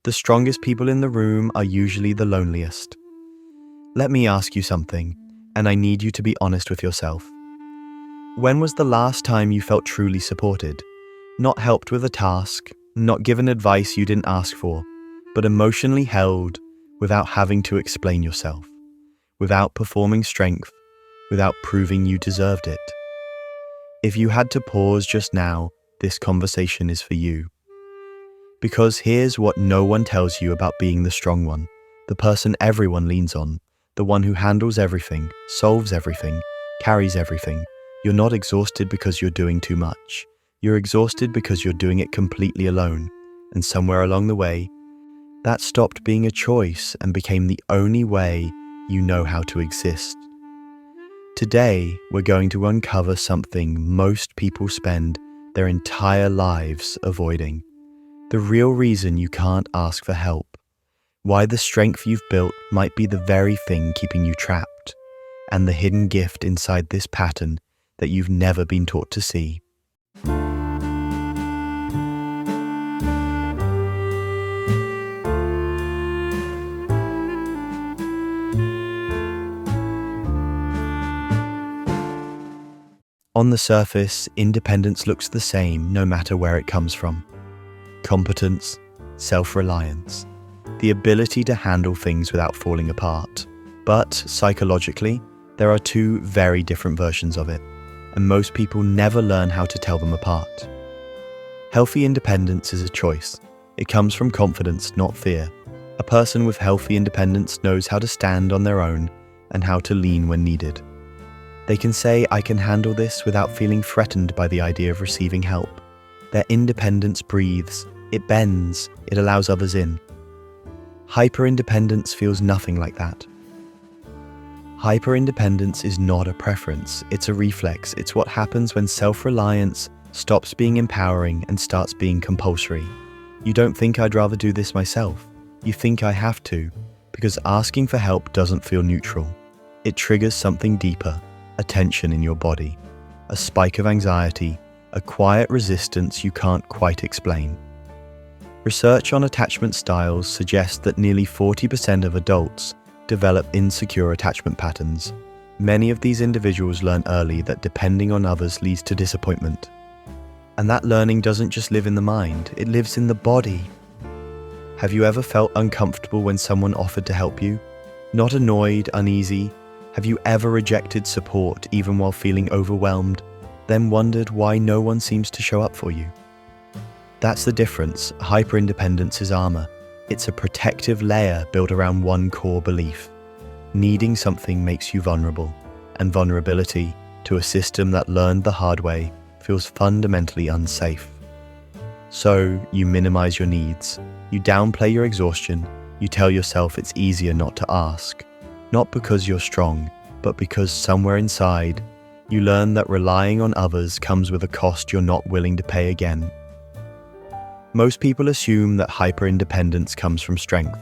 The strongest people in the room are usually the loneliest. Let me ask you something, and I need you to be honest with yourself. When was the last time you felt truly supported? Not helped with a task, not given advice you didn't ask for, but emotionally held without having to explain yourself, without performing strength, without proving you deserved it. If you had to pause just now, this conversation is for you. Because here's what no one tells you about being the strong one, the person everyone leans on, the one who handles everything, solves everything, carries everything. You're not exhausted because you're doing too much. You're exhausted because you're doing it completely alone. And somewhere along the way, that stopped being a choice and became the only way you know how to exist. Today, we're going to uncover something most people spend their entire lives avoiding. The real reason you can't ask for help. Why the strength you've built might be the very thing keeping you trapped. And the hidden gift inside this pattern that you've never been taught to see. On the surface, independence looks the same no matter where it comes from. Competence, self-reliance, the ability to handle things without falling apart. But psychologically, there are two very different versions of it, and most people never learn how to tell them apart. Healthy independence is a choice. It comes from confidence, not fear. A person with healthy independence knows how to stand on their own and how to lean when needed. They can say, "I can handle this," without feeling threatened by the idea of receiving help. Their independence breathes, it bends, it allows others in. Hyperindependence feels nothing like that. Hyperindependence is not a preference, it's a reflex. It's what happens when self-reliance stops being empowering and starts being compulsory. You don't think "I'd rather do this myself." You think "I have to," because asking for help doesn't feel neutral. It triggers something deeper, a tension in your body, a spike of anxiety, a quiet resistance you can't quite explain. Research on attachment styles suggests that nearly 40% of adults develop insecure attachment patterns. Many of these individuals learn early that depending on others leads to disappointment. And that learning doesn't just live in the mind, it lives in the body. Have you ever felt uncomfortable when someone offered to help you? Not annoyed, uneasy? Have you ever rejected support even while feeling overwhelmed, then wondered why no one seems to show up for you? That's the difference. Hyperindependence is armor. It's a protective layer built around one core belief. Needing something makes you vulnerable, and vulnerability to a system that learned the hard way feels fundamentally unsafe. So you minimize your needs, you downplay your exhaustion, you tell yourself it's easier not to ask. Not because you're strong, but because somewhere inside, you learn that relying on others comes with a cost you're not willing to pay again. Most people assume that hyperindependence comes from strength,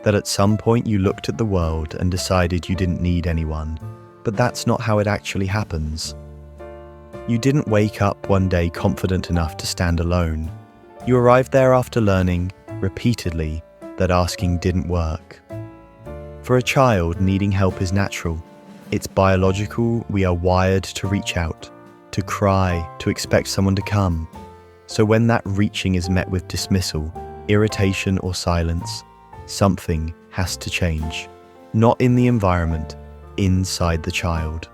that at some point you looked at the world and decided you didn't need anyone, but that's not how it actually happens. You didn't wake up one day confident enough to stand alone. You arrived there after learning, repeatedly, that asking didn't work. For a child, needing help is natural. It's biological. We are wired to reach out, to cry, to expect someone to come. So when that reaching is met with dismissal, irritation, or silence, something has to change. Not in the environment, inside the child.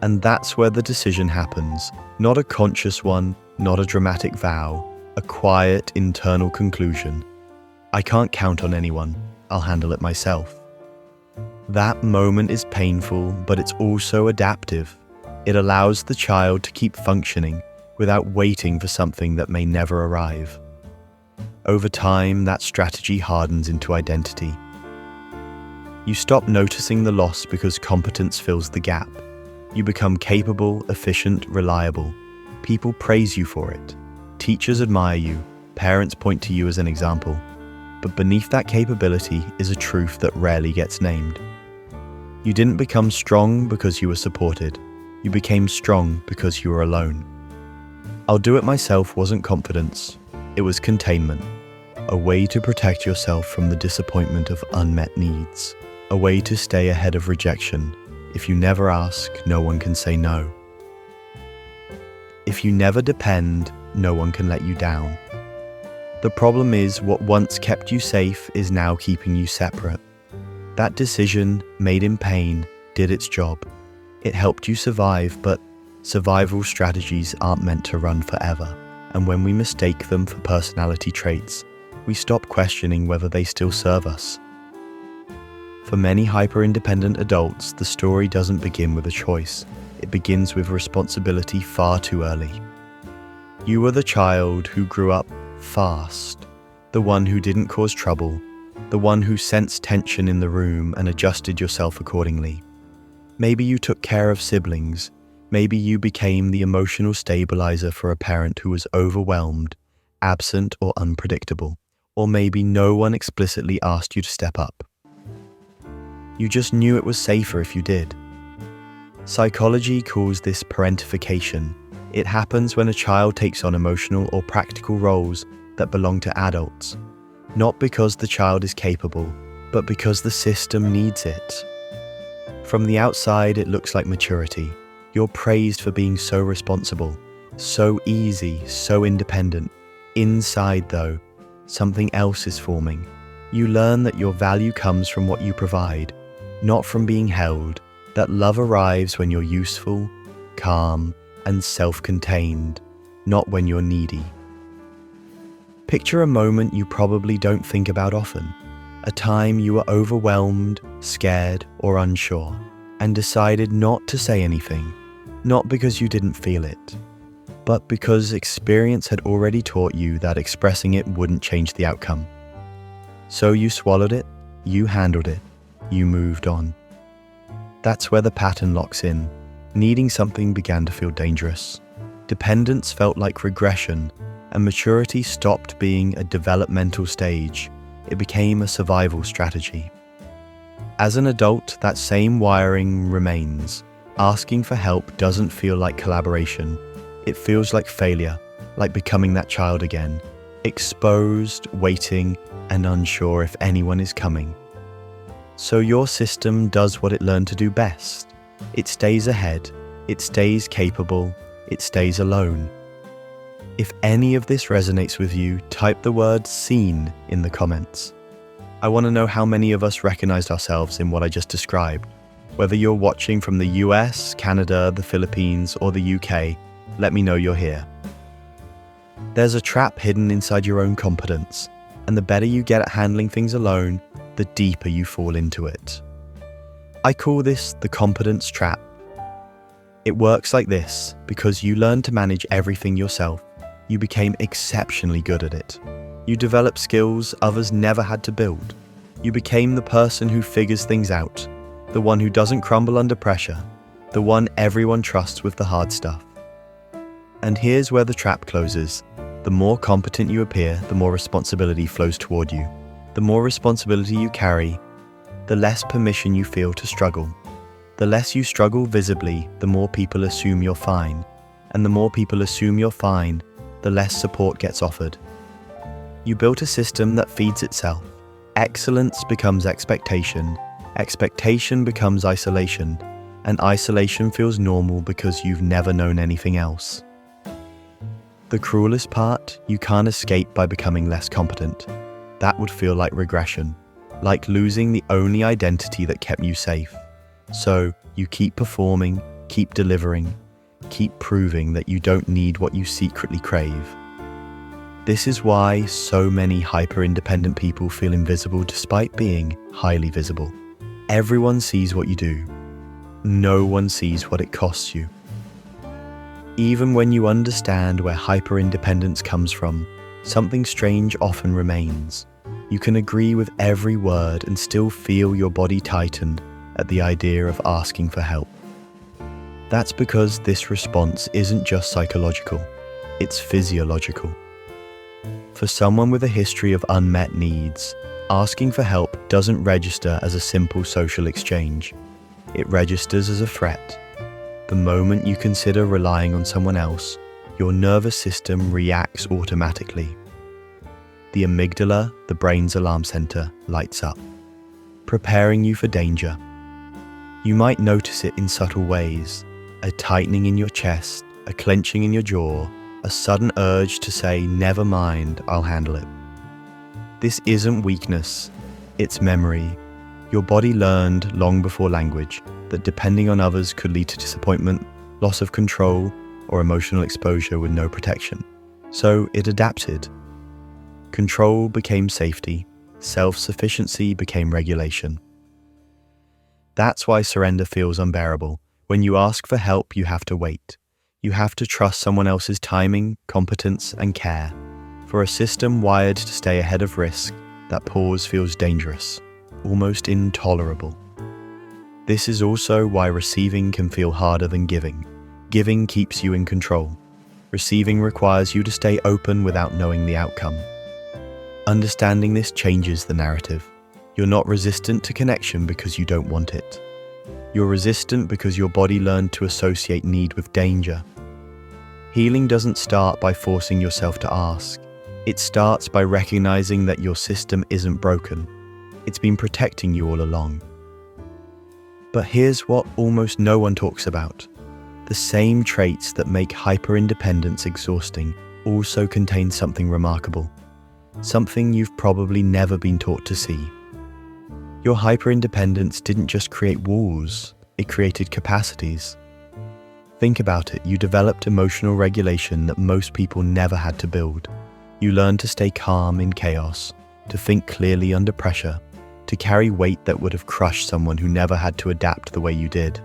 And that's where the decision happens. Not a conscious one, not a dramatic vow, a quiet internal conclusion. I can't count on anyone. I'll handle it myself. That moment is painful, but it's also adaptive. It allows the child to keep functioning without waiting for something that may never arrive. Over time, that strategy hardens into identity. You stop noticing the loss because competence fills the gap. You become capable, efficient, reliable. People praise you for it. Teachers admire you. Parents point to you as an example. But beneath that capability is a truth that rarely gets named. You didn't become strong because you were supported. You became strong because you were alone. "I'll do it myself" wasn't confidence. It was containment. a way to protect yourself from the disappointment of unmet needs, a way to stay ahead of rejection. If you never ask, no one can say no. If you never depend, no one can let you down. The problem is, what once kept you safe is now keeping you separate. That decision, made in pain, did its job. It helped you survive, but survival strategies aren't meant to run forever. And when we mistake them for personality traits, we stop questioning whether they still serve us. For many hyper-independent adults, the story doesn't begin with a choice. It begins with responsibility far too early. You were the child who grew up fast, the one who didn't cause trouble, the one who sensed tension in the room and adjusted yourself accordingly. Maybe you took care of siblings. Maybe you became the emotional stabilizer for a parent who was overwhelmed, absent, or unpredictable. Or maybe no one explicitly asked you to step up. You just knew it was safer if you did. Psychology calls this parentification. It happens when a child takes on emotional or practical roles that belong to adults, not because the child is capable, but because the system needs it. From the outside, it looks like maturity. You're praised for being so responsible, so easy, so independent. Inside, though, something else is forming. You learn that your value comes from what you provide, not from being held, that love arrives when you're useful, calm, and self-contained, not when you're needy. Picture a moment you probably don't think about often, a time you were overwhelmed, scared, or unsure, and decided not to say anything, not because you didn't feel it, but because experience had already taught you that expressing it wouldn't change the outcome. So you swallowed it, you handled it, you moved on. That's where the pattern locks in. Needing something began to feel dangerous. Dependence felt like regression, and maturity stopped being a developmental stage. It became a survival strategy. As an adult, that same wiring remains. Asking for help doesn't feel like collaboration. It feels like failure, like becoming that child again, exposed, waiting, and unsure if anyone is coming. So your system does what it learned to do best. It stays ahead, it stays capable, it stays alone. If any of this resonates with you, type the word "Psyne" in the comments. I want to know how many of us recognized ourselves in what I just described. Whether you're watching from the US, Canada, the Philippines, or the UK, let me know you're here. There's a trap hidden inside your own competence, and the better you get at handling things alone, the deeper you fall into it. I call this the Competence Trap. It works like this: because you learned to manage everything yourself, you became exceptionally good at it. You developed skills others never had to build. You became the person who figures things out, the one who doesn't crumble under pressure, the one everyone trusts with the hard stuff. And here's where the trap closes. The more competent you appear, the more responsibility flows toward you. The more responsibility you carry, the less permission you feel to struggle. The less you struggle visibly, the more people assume you're fine. And the more people assume you're fine, the less support gets offered. You built a system that feeds itself. Excellence becomes expectation. Expectation becomes isolation. And isolation feels normal because you've never known anything else. The cruelest part, you can't escape by becoming less competent. That would feel like regression, like losing the only identity that kept you safe. So you keep performing, keep delivering, keep proving that you don't need what you secretly crave. This is why so many hyper-independent people feel invisible despite being highly visible. Everyone sees what you do. No one sees what it costs you. Even when you understand where hyper-independence comes from, something strange often remains. You can agree with every word and still feel your body tighten at the idea of asking for help. That's because this response isn't just psychological, it's physiological. For someone with a history of unmet needs, asking for help doesn't register as a simple social exchange. It registers as a threat. The moment you consider relying on someone else, your nervous system reacts automatically. the amygdala, the brain's alarm center, lights up, preparing you for danger. You might notice it in subtle ways: a tightening in your chest, a clenching in your jaw, a sudden urge to say, "Never mind, I'll handle it." This isn't weakness, it's memory. Your body learned long before language that depending on others could lead to disappointment, loss of control, or emotional exposure with no protection. So it adapted. Control became safety, self-sufficiency became regulation. That's why surrender feels unbearable. When you ask for help, you have to wait. You have to trust someone else's timing, competence, and care. For a system wired to stay ahead of risk, that pause feels dangerous, almost intolerable. This is also why receiving can feel harder than giving. Giving keeps you in control. Receiving requires you to stay open without knowing the outcome. Understanding this changes the narrative. You're not resistant to connection because you don't want it. You're resistant because your body learned to associate need with danger. Healing doesn't start by forcing yourself to ask. It starts by recognizing that your system isn't broken. It's been protecting you all along. But here's what almost no one talks about. The same traits that make hyperindependence exhausting also contain something remarkable. Something you've probably never been taught to see. Your hyperindependence didn't just create walls, it created capacities. Think about it, you developed emotional regulation that most people never had to build. You learned to stay calm in chaos, to think clearly under pressure, to carry weight that would have crushed someone who never had to adapt the way you did.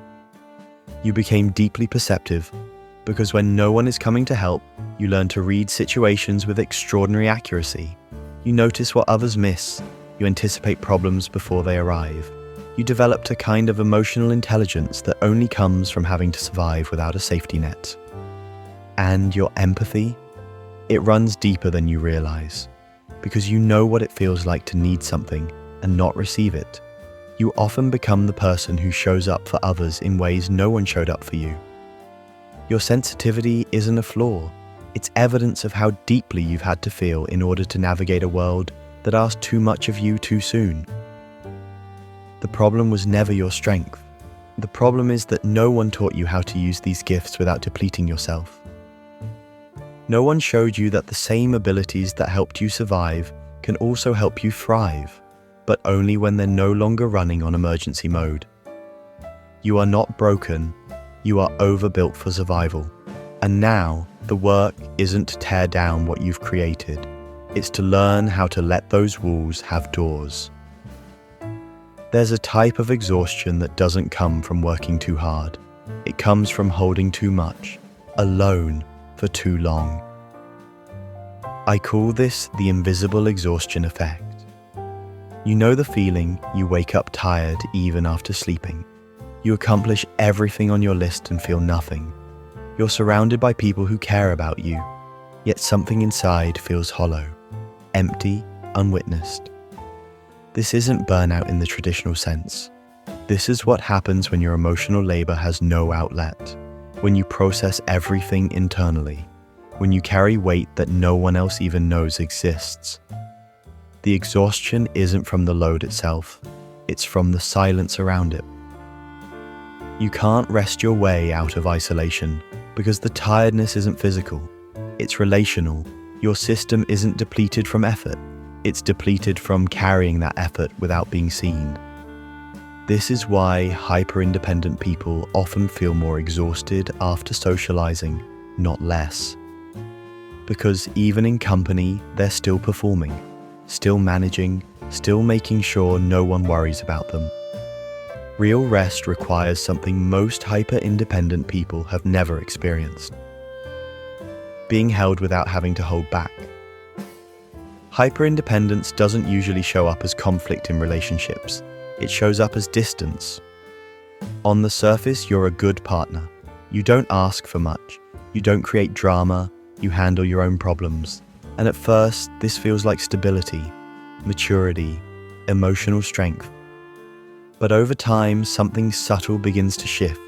You became deeply perceptive, because when no one is coming to help, you learn to read situations with extraordinary accuracy. You notice what others miss. You anticipate problems before they arrive. You developed a kind of emotional intelligence that only comes from having to survive without a safety net. And your empathy? It runs deeper than you realize, because you know what it feels like to need something and not receive it. You often become the person who shows up for others in ways no one showed up for you. Your sensitivity isn't a flaw. It's evidence of how deeply you've had to feel in order to navigate a world that asked too much of you too soon. The problem was never your strength. The problem is that no one taught you how to use these gifts without depleting yourself. No one showed you that the same abilities that helped you survive can also help you thrive, but only when they're no longer running on emergency mode. You are not broken, you are overbuilt for survival. And now, the work isn't to tear down what you've created, it's to learn how to let those walls have doors. There's a type of exhaustion that doesn't come from working too hard. It comes from holding too much, alone, for too long. I call this the invisible exhaustion effect. You know the feeling, you wake up tired even after sleeping. You accomplish everything on your list and feel nothing. You're surrounded by people who care about you, yet something inside feels hollow, empty, unwitnessed. This isn't burnout in the traditional sense. This is what happens when your emotional labor has no outlet, when you process everything internally, when you carry weight that no one else even knows exists. The exhaustion isn't from the load itself, it's from the silence around it. You can't rest your way out of isolation because the tiredness isn't physical, it's relational. Your system isn't depleted from effort, it's depleted from carrying that effort without being seen. This is why hyper-independent people often feel more exhausted after socializing, not less. Because even in company, they're still performing, still managing, still making sure no one worries about them. Real rest requires something most hyper-independent people have never experienced: being held without having to hold back. Hyper-independence doesn't usually show up as conflict in relationships. It shows up as distance. On the surface, you're a good partner. You don't ask for much. You don't create drama. You handle your own problems. And at first, this feels like stability, maturity, emotional strength. But over time, something subtle begins to shift.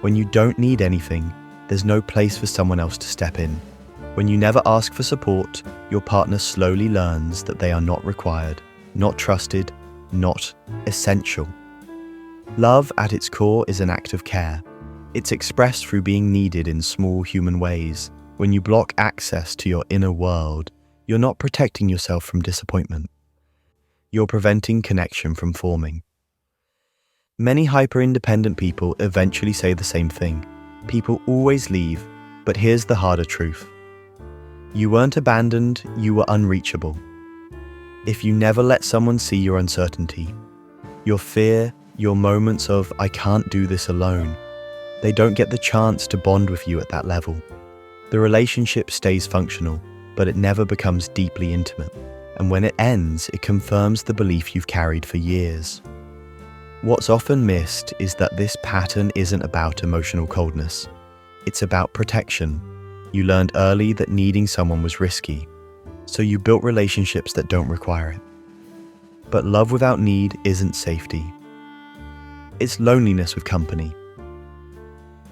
When you don't need anything, there's no place for someone else to step in. When you never ask for support, your partner slowly learns that they are not required, not trusted, not essential. Love, at its core, is an act of care. It's expressed through being needed in small human ways. When you block access to your inner world, you're not protecting yourself from disappointment. You're preventing connection from forming. Many hyper-independent people eventually say the same thing. People always leave, but here's the harder truth. You weren't abandoned, you were unreachable. If you never let someone see your uncertainty, your fear, your moments of "I can't do this alone," they don't get the chance to bond with you at that level. The relationship stays functional, but it never becomes deeply intimate. And when it ends, it confirms the belief you've carried for years. What's often missed is that this pattern isn't about emotional coldness. It's about protection. You learned early that needing someone was risky, so you built relationships that don't require it. But love without need isn't safety. It's loneliness with company.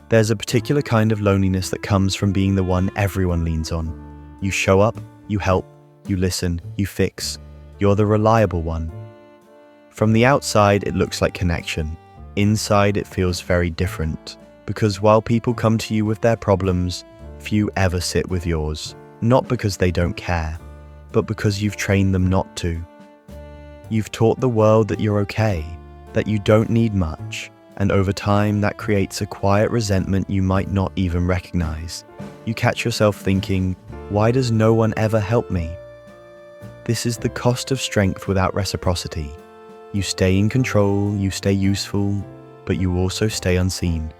There's a particular kind of loneliness that comes from being the one everyone leans on. You show up, you help, you listen, you fix. You're the reliable one. From the outside, it looks like connection. Inside, it feels very different. Because while people come to you with their problems, few ever sit with yours. Not because they don't care, but because you've trained them not to. You've taught the world that you're okay, that you don't need much, and over time that creates a quiet resentment you might not even recognize. You catch yourself thinking, why does no one ever help me? This is the cost of strength without reciprocity. You stay in control, you stay useful, but you also stay unseen.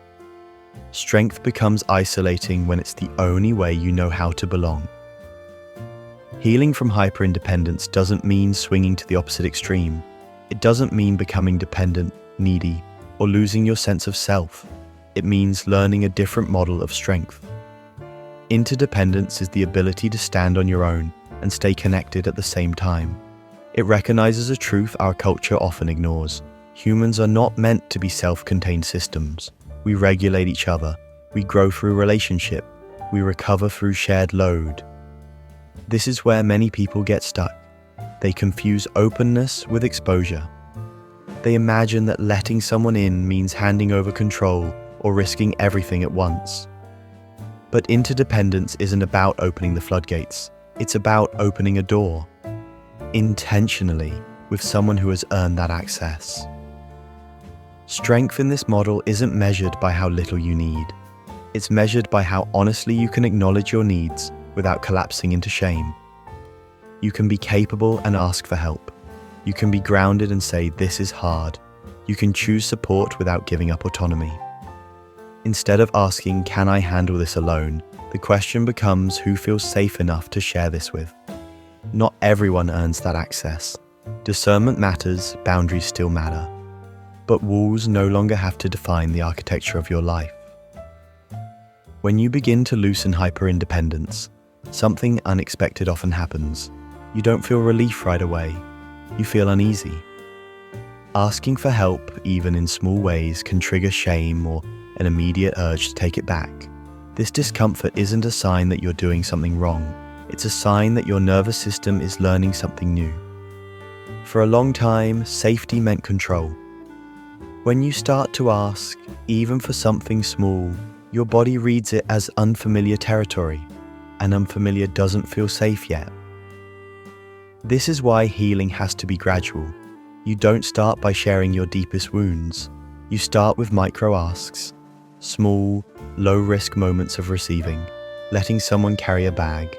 Strength becomes isolating when it's the only way you know how to belong. Healing from hyperindependence doesn't mean swinging to the opposite extreme. It doesn't mean becoming dependent, needy, or losing your sense of self. It means learning a different model of strength. Interdependence is the ability to stand on your own and stay connected at the same time. It recognizes a truth our culture often ignores. Humans are not meant to be self-contained systems. We regulate each other. We grow through relationship. We recover through shared load. This is where many people get stuck. They confuse openness with exposure. They imagine that letting someone in means handing over control or risking everything at once. But interdependence isn't about opening the floodgates. It's about opening a door. Intentionally, with someone who has earned that access. Strength in this model isn't measured by how little you need. It's measured by how honestly you can acknowledge your needs without collapsing into shame. You can be capable and ask for help. You can be grounded and say, this is hard. You can choose support without giving up autonomy. Instead of asking, can I handle this alone? The question becomes, who feels safe enough to share this with? Not everyone earns that access. Discernment matters, boundaries still matter. But walls no longer have to define the architecture of your life. When you begin to loosen hyperindependence, something unexpected often happens. You don't feel relief right away. You feel uneasy. Asking for help, even in small ways, can trigger shame or an immediate urge to take it back. This discomfort isn't a sign that you're doing something wrong. It's a sign that your nervous system is learning something new. For a long time, safety meant control. When you start to ask, even for something small, your body reads it as unfamiliar territory, and unfamiliar doesn't feel safe yet. This is why healing has to be gradual. You don't start by sharing your deepest wounds. You start with micro asks, small, low-risk moments of receiving, letting someone carry a bag,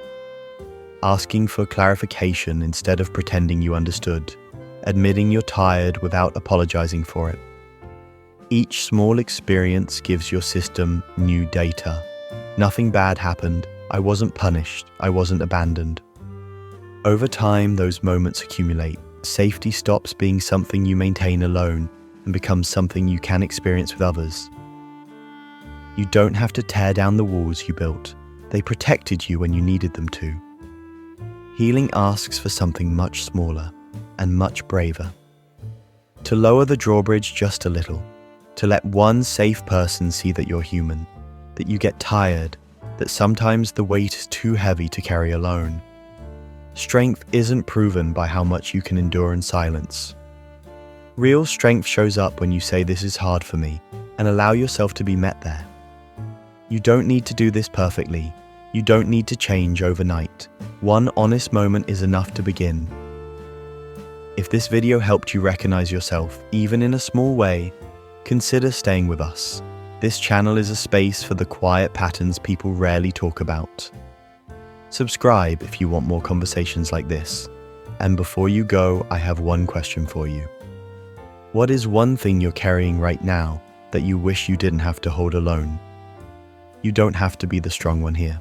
asking for clarification instead of pretending you understood, admitting you're tired without apologizing for it. Each small experience gives your system new data. Nothing bad happened. I wasn't punished. I wasn't abandoned. Over time, those moments accumulate. Safety stops being something you maintain alone and becomes something you can experience with others. You don't have to tear down the walls you built. They protected you when you needed them to. Healing asks for something much smaller and much braver. To lower the drawbridge just a little. To let one safe person see that you're human, that you get tired, that sometimes the weight is too heavy to carry alone. Strength isn't proven by how much you can endure in silence. Real strength shows up when you say this is hard for me and allow yourself to be met there. You don't need to do this perfectly. You don't need to change overnight. One honest moment is enough to begin. If this video helped you recognize yourself, even in a small way, consider staying with us. This channel is a space for the quiet patterns people rarely talk about. Subscribe if you want more conversations like this. And before you go, I have one question for you. What is one thing you're carrying right now that you wish you didn't have to hold alone? You don't have to be the strong one here.